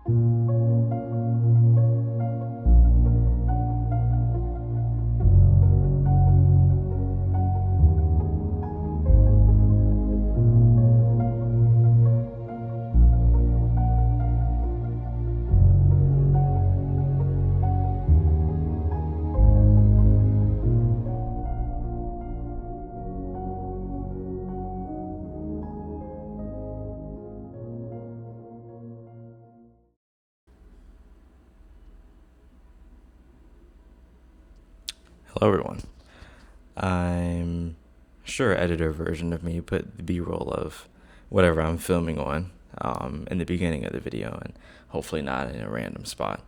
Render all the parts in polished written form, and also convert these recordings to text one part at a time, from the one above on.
Hello, everyone. I'm sure editor version of me put the B-roll of whatever I'm filming on in the beginning of the video, and hopefully not in a random spot.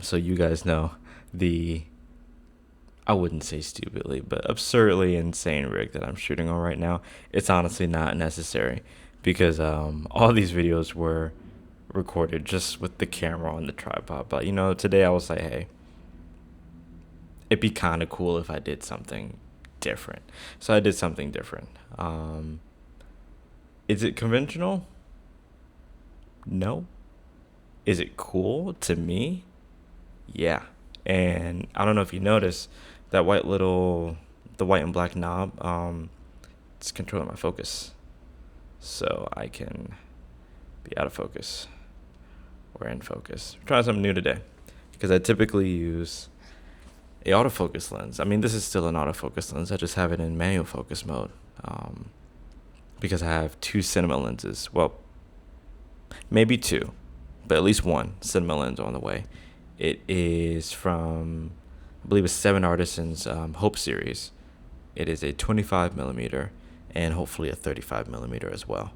So you guys know the, I wouldn't say stupidly, but absurdly insane rig that I'm shooting on right now. It's honestly not necessary because all these videos were recorded just with the camera on the tripod. But today I was like, hey, it'd be kind of cool if I did something different. So I did something different. Is it conventional? No. Is it cool to me? Yeah. And I don't know if you noticed that the white and black knob, it's controlling my focus. So I can be out of focus or in focus. I'm trying something new today because I typically use a autofocus lens. I mean, this is still an autofocus lens. I just have it in manual focus mode because I have two cinema lenses. Well, maybe two, but at least one cinema lens on the way. It is from, I believe it's Seven Artisans Hope series. It is a 25 millimeter and hopefully a 35 millimeter as well,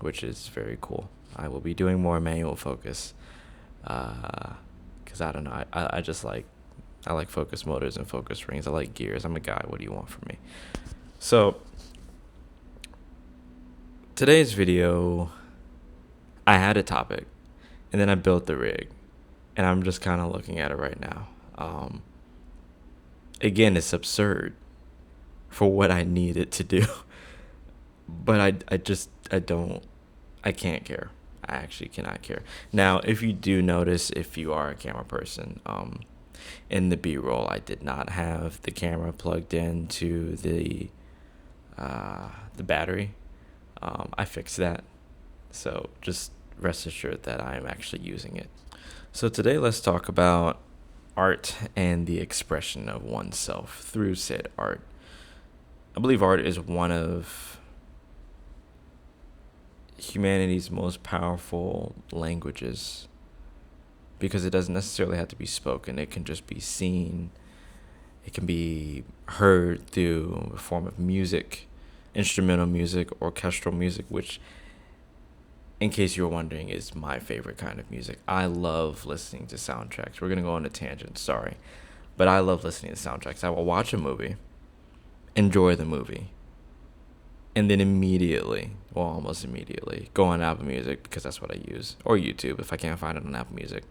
which is very cool. I will be doing more manual focus because I don't know. I like focus motors and focus rings. I like gears. I'm a guy. What do you want from me? So today's video, I had a topic, and then I built the rig, and I'm just kind of looking at it right now. Again, it's absurd for what I need it to do, but I can't care. I actually cannot care. Now, if you do notice, if you are a camera person, in the B-roll, I did not have the camera plugged into the battery. I fixed that, so just rest assured that I am actually using it. So today, let's talk about art and the expression of oneself through said art. I believe art is one of humanity's most powerful languages because it doesn't necessarily have to be spoken. It can just be seen. It can be heard through a form of music, instrumental music, orchestral music, which, in case you were wondering, is my favorite kind of music. I love listening to soundtracks. We're going to go on a tangent, sorry. But I love listening to soundtracks. I will watch a movie, enjoy the movie, and then almost immediately, go on Apple Music, because that's what I use, or YouTube if I can't find it on Apple Music,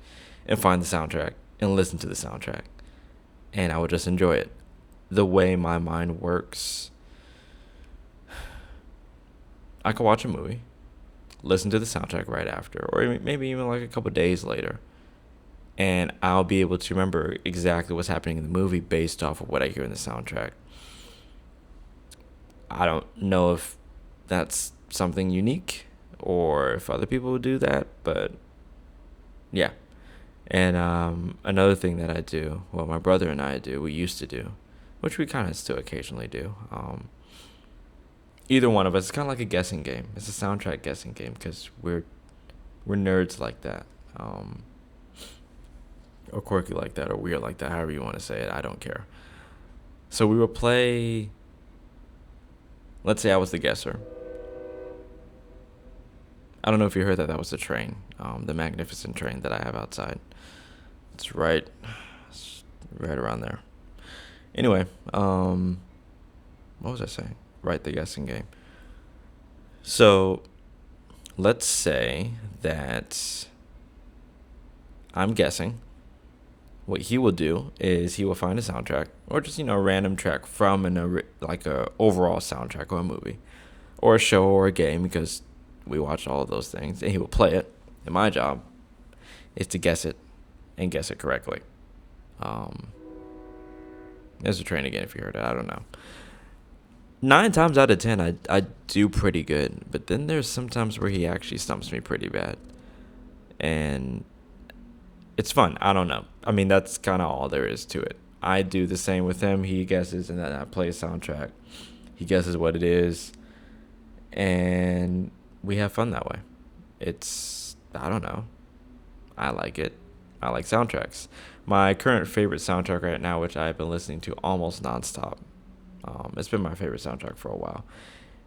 and find the soundtrack and listen to the soundtrack. And I would just enjoy it. The way my mind works, I could watch a movie, listen to the soundtrack right after, or maybe even like a couple days later, and I'll be able to remember exactly what's happening in the movie based off of what I hear in the soundtrack. I don't know if that's something unique or if other people would do that, but yeah. And another thing that I do, well, my brother and I do, we used to do, which we kind of still occasionally do. Either one of us, it's kind of like a guessing game. It's a soundtrack guessing game because we're nerds like that, or quirky like that, or weird like that, however you want to say it. I don't care. So we will play. Let's say I was the guesser. I don't know if you heard that. That was the train, the magnificent train that I have outside. It's right around there. Anyway, what was I saying? Right, the guessing game. So let's say that I'm guessing. What he will do is he will find a soundtrack, or just a random track from like a overall soundtrack or a movie, or a show or a game, because we watch all of those things, and he will play it. And my job is to guess it and guess it correctly. Um, there's a train again if you heard it. I don't know. 9 times out of 10, I do pretty good. But then there's some times where he actually stumps me pretty bad. And it's fun. I don't know. I mean, that's kind of all there is to it. I do the same with him. He guesses, and then I play a soundtrack. He guesses what it is, and we have fun that way. I don't know. I like it. I like soundtracks. My current favorite soundtrack right now, which I've been listening to almost nonstop, it's been my favorite soundtrack for a while.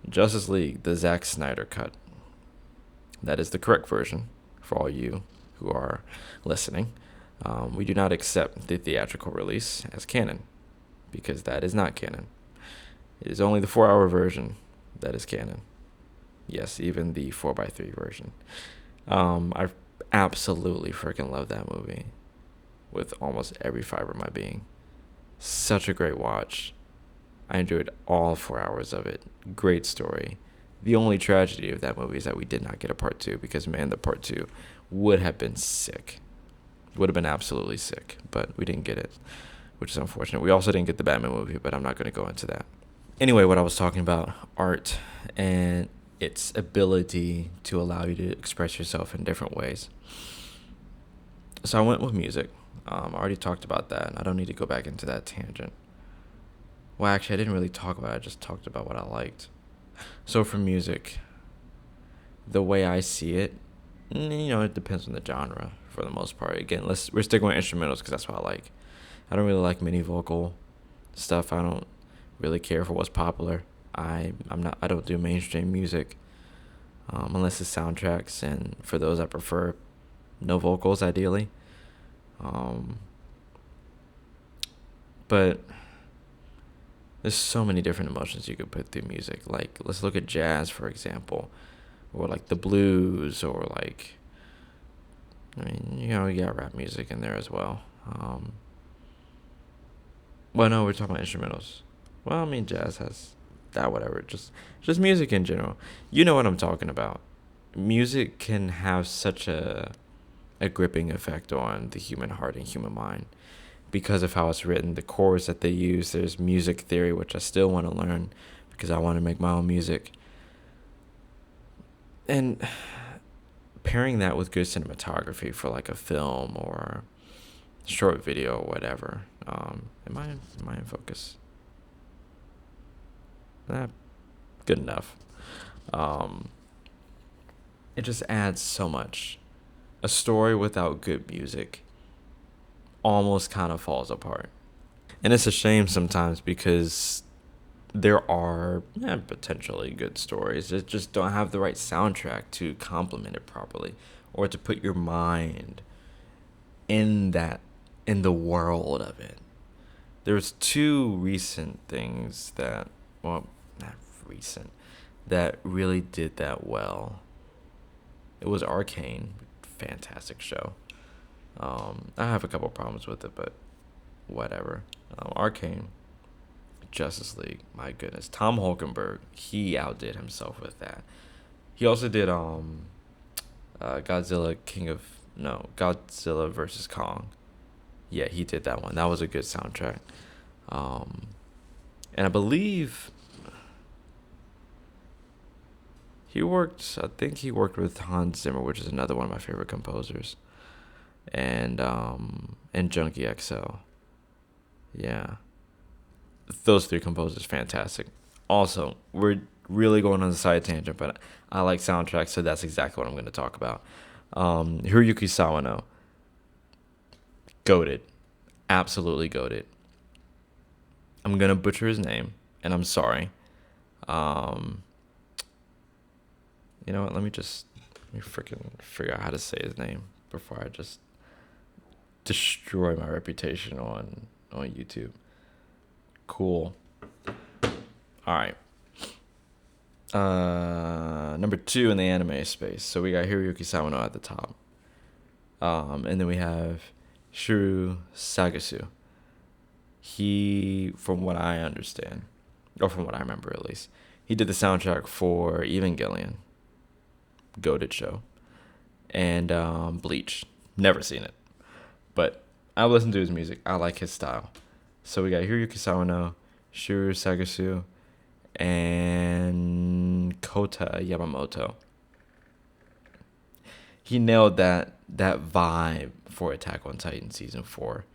Justice League, the Zack Snyder cut. That is the correct version for all you who are listening. We do not accept the theatrical release as canon, because that is not canon. It is only the 4-hour version that is canon. Yes, even the 4x3 version. I absolutely freaking love that movie with almost every fiber of my being. Such a great watch. I enjoyed all 4 hours of it. Great story. The only tragedy of that movie is that we did not get a part 2, because, man, the part 2 would have been sick. Would have been absolutely sick, but we didn't get it, which is unfortunate. We also didn't get the Batman movie, but I'm not going to go into that. Anyway, what I was talking about, art and its ability to allow you to express yourself in different ways. So I went with music. I already talked about that, and I don't need to go back into that tangent. Well, actually, I didn't really talk about it. I just talked about what I liked. So for music, the way I see it, it depends on the genre for the most part. Again, we're sticking with instrumentals because that's what I like. I don't really like mini vocal stuff. I don't really care for what's popular. I don't do mainstream music unless it's soundtracks, and for those I prefer no vocals ideally. But there's so many different emotions you could put through music. Like, let's look at jazz, for example, or like the blues, or like, you got rap music in there as well. Well, no, we're talking about instrumentals. Well, I mean, jazz has that, whatever. Just music in general. You know what I'm talking about. Music can have such a gripping effect on the human heart and human mind because of how it's written, the chords that they use. There's music theory, which I still want to learn because I want to make my own music. And pairing that with good cinematography for like a film or short video or whatever. Am I in focus? Good enough. It just adds so much. A story without good music almost kind of falls apart. And it's a shame sometimes because there are potentially good stories that just don't have the right soundtrack to complement it properly, or to put your mind in the world of it. There's 2 recent things that, well, not recent, that really did that well. It was Arcane, fantastic show. I have a couple problems with it, but whatever. Arcane, Justice League, my goodness. Tom Holkenberg, he outdid himself with that. He also did Godzilla versus Kong. Yeah, he did that one. That was a good soundtrack. And I believe I think he worked with Hans Zimmer, which is another one of my favorite composers. And Junkie XL. Yeah. Those 3 composers, fantastic. Also, we're really going on a side tangent, but I like soundtracks, so that's exactly what I'm going to talk about. Hiroyuki Sawano. Goated. Absolutely goated. I'm going to butcher his name, and I'm sorry. You know what? Let me freaking figure out how to say his name before I just destroy my reputation on YouTube. Cool. All right. Number 2 in the anime space. So we got Hiroyuki Sawano at the top. And then we have Shiro Sagasu. He, from what I understand, or from what I remember at least, he did the soundtrack for Evangelion. Goated show. and Bleach. Never seen it, but I listen to his music. I like his style. So we got Hiroyuki Sawano, Shuru Sagasu, and Kota Yamamoto. He nailed that vibe for Attack on Titan season 4.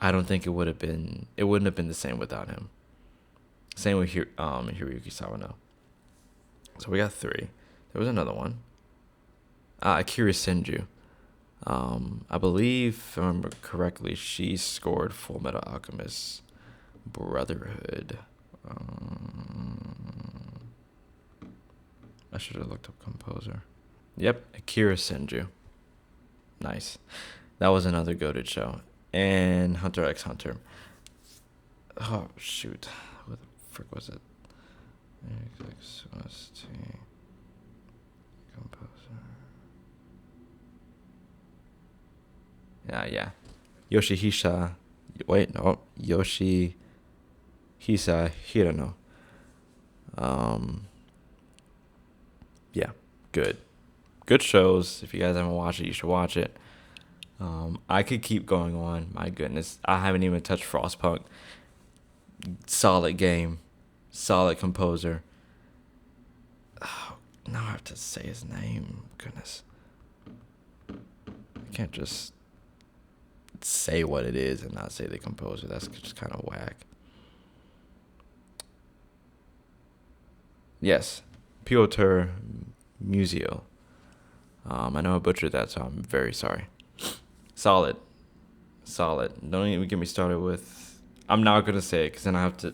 I don't think it wouldn't have been the same without him. Same with Hiroyuki Sawano. So we got 3. There was another one. Akira Senju. I believe, if I remember correctly, she scored Full Metal Alchemist Brotherhood. I should have looked up composer. Yep, Akira Senju. Nice. That was another goated show. And Hunter x Hunter. Oh, shoot. What the frick was it? Composer. Yeah. Yoshihisa. Wait, no. Yoshihisa Hirano. Yeah, good. Good shows. If you guys haven't watched it, you should watch it. I could keep going on. My goodness. I haven't even touched Frostpunk. Solid game. Solid composer. Oh, now I have to say his name. Goodness. I can't just say what it is and not say the composer. That's just kind of whack. Yes. Piotr Musio. I know I butchered that, so I'm very sorry. Solid. Don't even get me started with... I'm not going to say it, because then I have to...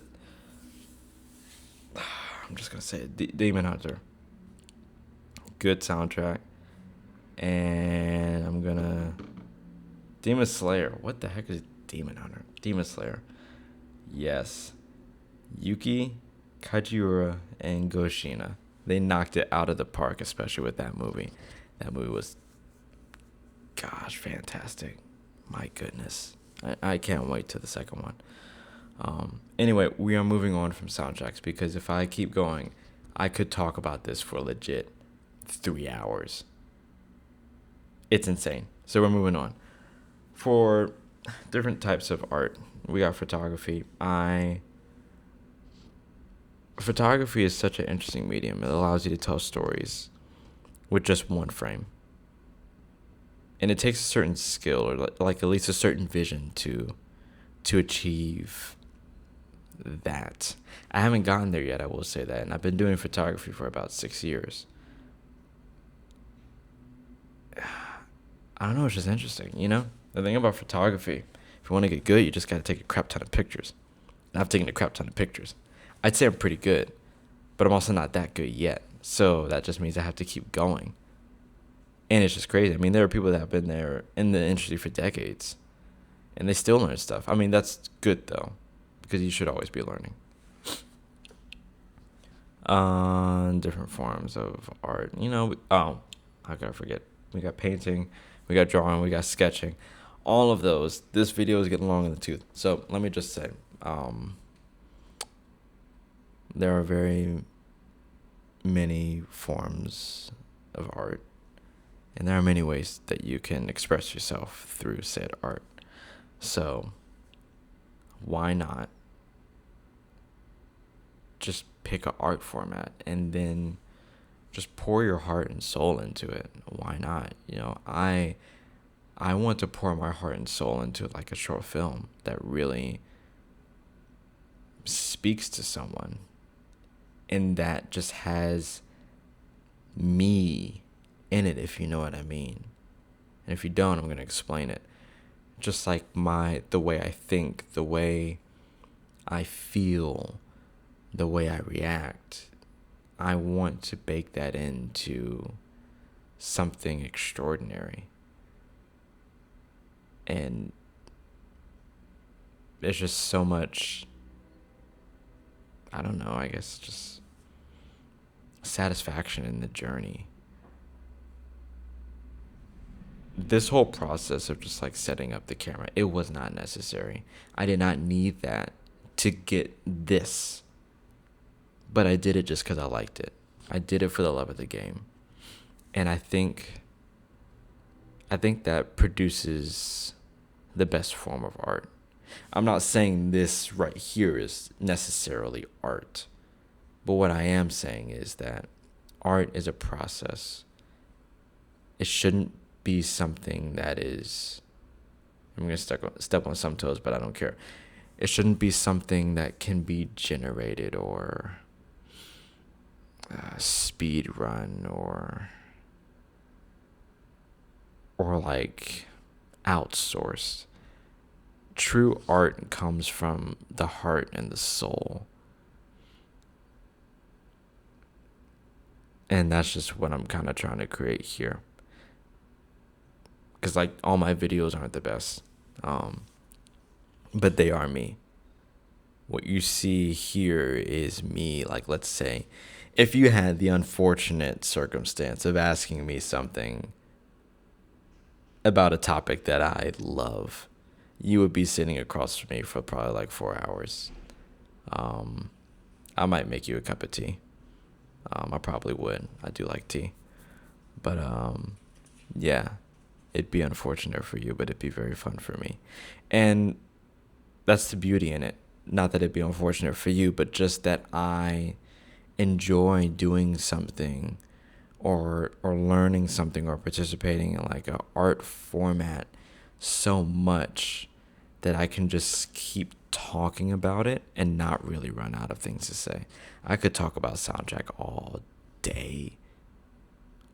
I'm just going to say it. Demon Hunter. Good soundtrack. And I'm going to... Demon Slayer. What the heck is Demon Hunter? Demon Slayer. Yes. Yuki, Kajiura, and Goshina. They knocked it out of the park, especially with that movie. That movie was, gosh, fantastic. My goodness. I can't wait to the second one. Anyway, we are moving on from soundtracks because if I keep going, I could talk about this for legit 3 hours. It's insane. So we're moving on. For different types of art, we got photography. Photography is such an interesting medium. It allows you to tell stories with just one frame. And it takes a certain skill, or like at least a certain vision to achieve that. I haven't gotten there yet, I will say that. And I've been doing photography for about 6 years. I don't know, it's just interesting, you know? The thing about photography, if you want to get good, you just got to take a crap ton of pictures. And I've taken a crap ton of pictures. I'd say I'm pretty good, but I'm also not that good yet. So that just means I have to keep going. And it's just crazy. I mean, there are people that have been there in the industry for decades, and they still learn stuff. I mean, that's good, though, because you should always be learning. Different forms of art. You know, how could I forget? We got painting, we got drawing, we got sketching. All of those. This video is getting long in the tooth. So let me just say, there are very many forms of art, and there are many ways that you can express yourself through said art. So why not just pick an art format and then just pour your heart and soul into it? Why not? You know, I want to pour my heart and soul into like a short film that really speaks to someone, and that just has me in it, if you know what I mean. And if you don't, I'm going to explain it. Just like the way I think, the way I feel, the way I react, I want to bake that into something extraordinary. And there's just so much, I don't know, I guess just satisfaction in the journey. This whole process of just like setting up the camera, it was not necessary. I did not need that to get this. But I did it just because I liked it. I did it for the love of the game. And I think I think that produces the best form of art. I'm not saying this right here is necessarily art, but what I am saying is that art is a process. It shouldn't be something that is, I'm going to step on some toes, but I don't care. It shouldn't be something that can be generated or speed run or like outsourced. True art comes from the heart and the soul. And that's just what I'm kind of trying to create here. Because, like, all my videos aren't the best. But they are me. What you see here is me. Like, let's say, if you had the unfortunate circumstance of asking me something about a topic that I love, you would be sitting across from me for probably like 4 hours. I might make you a cup of tea. I probably would. I do like tea. But yeah, it'd be unfortunate for you, but it'd be very fun for me. And that's the beauty in it. Not that it'd be unfortunate for you, but just that I enjoy doing something or learning something or participating in like a art format so much that I can just keep talking about it and not really run out of things to say. I could talk about soundtrack all day.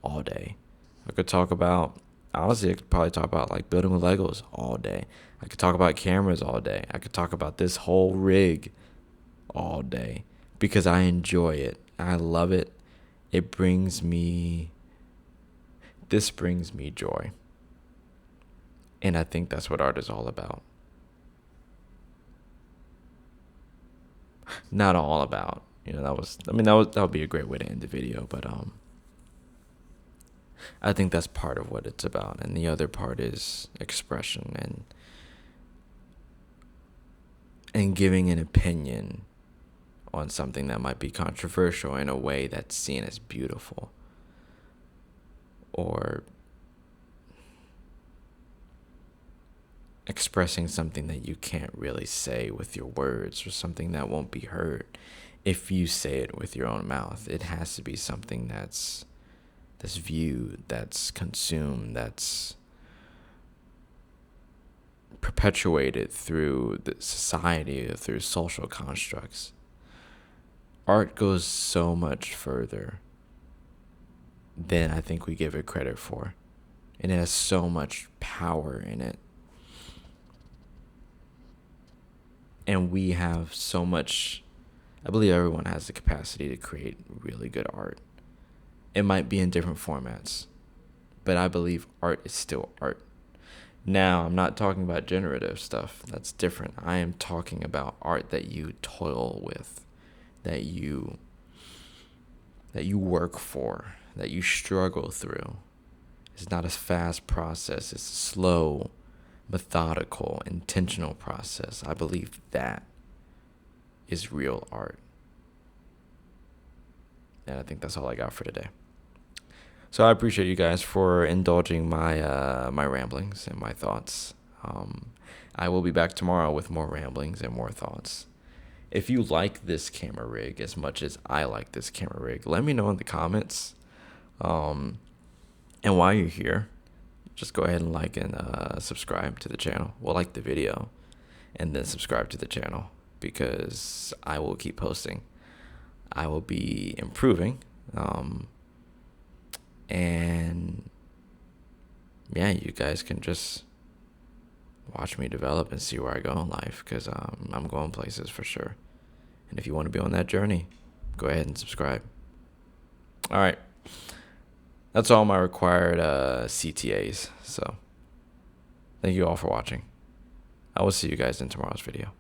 I could talk about, honestly, I could probably talk about like building with Legos all day. I could talk about cameras all day. I could talk about this whole rig all day because I enjoy it. I love it. This brings me joy. And I think that's what art is all about. Not all about, that would be a great way to end the video, but I think that's part of what it's about. And the other part is expression and giving an opinion on something that might be controversial in a way that's seen as beautiful. Or expressing something that you can't really say with your words, or something that won't be heard if you say it with your own mouth. It has to be something that's viewed, that's consumed, that's perpetuated through the society, through social constructs. Art goes so much further than I think we give it credit for. And it has so much power in it. And we have so much, I believe everyone has the capacity to create really good art. It might be in different formats, but I believe art is still art. Now, I'm not talking about generative stuff. That's different. I am talking about art that you toil with, that you work for, that you struggle through. It's not a fast process. It's a slow, methodical, intentional process. I believe that is real art. And I think that's all I got for today. So I appreciate you guys for indulging my my ramblings and my thoughts. I will be back tomorrow with more ramblings and more thoughts. If you like this camera rig as much as I like this camera rig, let me know in the comments. And while you're here, just go ahead and like and subscribe to the channel. Well, like the video and then subscribe to the channel, because I will keep posting. I will be improving. And yeah, you guys can just watch me develop and see where I go in life, because I'm going places for sure. And if you want to be on that journey, go ahead and subscribe. All right. That's all my required CTAs. So thank you all for watching. I will see you guys in tomorrow's video.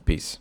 Peace.